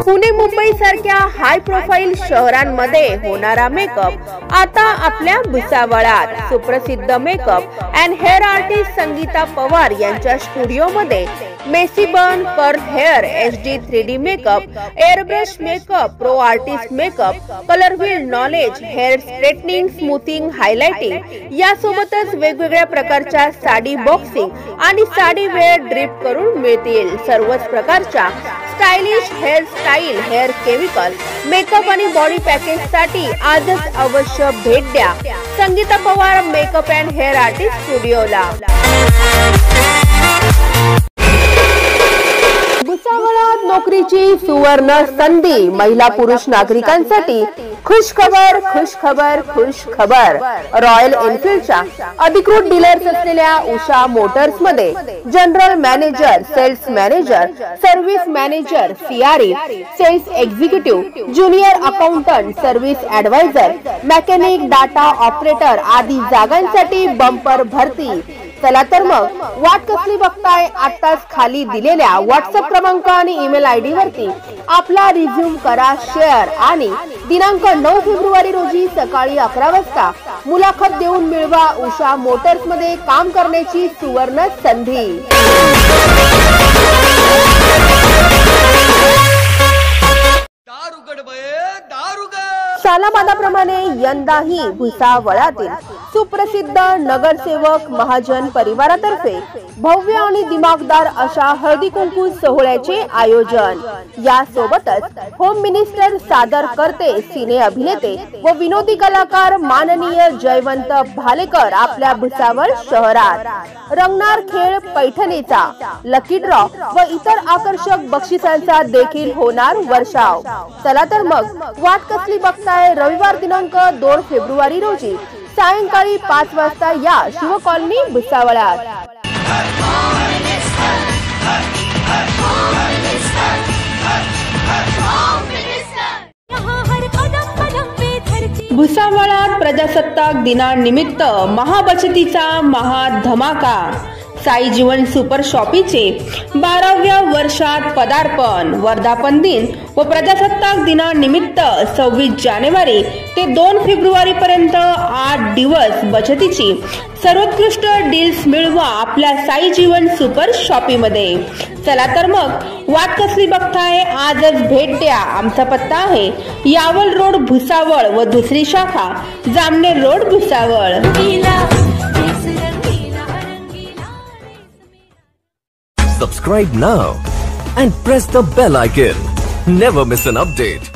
पुणे मुंबई सारख्या high profile शहरांमध्ये होणारा मेकअप आता आपल्या भुसावळात सुप्रसिद्ध makeup and hair artist Sangeeta Pawar यांच्या स्टुडिओमध्ये messy bun, curl hair, HD 3D makeup, airbrush makeup, pro artist makeup, colour wheel knowledge, hair straightening, smoothing, highlighting यासोबतच वेगवेगळ्या प्रकारच्या साडी बॉक्सिंग आणि साडी वेअर ड्रिप करून मिळतील। सर्वच प्रकारच्या stylish hair style, hair chemical, makeup आणि बॉडी पॅकेज साठी आजच अवश्य भेट द्या Sangeeta Pawar makeup and hair artist स्टुडिओला। भुसावळात नोकरीची सुवर्ण संधी, महिला पुरुष नागरिकांसाठी खुश खबर। रॉयल एनफील्डच्या अधिकृत डीलर्स असलेल्या उषा मोटर्स मध्ये general manager, sales manager, service manager, CRE, sales executive, junior accountant, service advisor, mechanic, data operator आदी जागांसाठी बंपर भरती। चला तर मग वाट कसली बघताय, आताच खाली दिलेल्या व्हॉट्सअप क्रमांक आणि ईमेल ID वरती आपला रिझ्यूम करा शेअर आणि दिनांक 9 फेब्रुवारी रोजी सकाळी 11 वाजता मुलाखत देऊन मिळवा उषा मोटर्स मध्ये काम करण्याची सुवर्ण संधी। सालाबादाप्रमाणे यंदाही भुसावळातील सुप्रसिद्ध नगरसेवक महाजन परिवारातर्फे भव्य आणि दिमागदार अशा हळदी कुंकू सोहळ्याचे आयोजन। यासोबतच होम मिनिस्टर सादर करते सिने अभिनेते व विनोदी कलाकार माननीय जयवंत भालेकर आपल्या भुसावळ शहरात। रंगणार खेळ पैठणीचा, लकी ड्रॉ व इतर आकर्षक बक्षिसांचा देखील होणार वर्षाव। चला तर मग वाट कसली बघताय, रविवार दिनांक 2 फेब्रुवारी रोजी सायंकाळी 5 वाजता या शिव कॉलनी भुसावळात। भुसावळात प्रजासत्ताक दिनानिमित्त महाबचतीचा महाधमाका। साई जीवन सुपर शॉपीचे 12व्या वर्षात पदार्पण। वर्धापन दिन व प्रजासत्ताक दिनानिमित्त 26 जानेवारी ते 2 फेब्रुवारी पर्यंत 8 दिवस बचतीची सर्वोत्कृष्ट डील्स मिळवा आपल्या साई जीवन सुपर शॉपीमध्ये। चला तर मग वाट कसली बघताय, आजच भेट द्या। आमचा पत्ता आहे यावल रोड भुसावळ व दुसरी शाखा Jamner road Bhusawal. Subscribe now and press the bell icon. Never miss an update.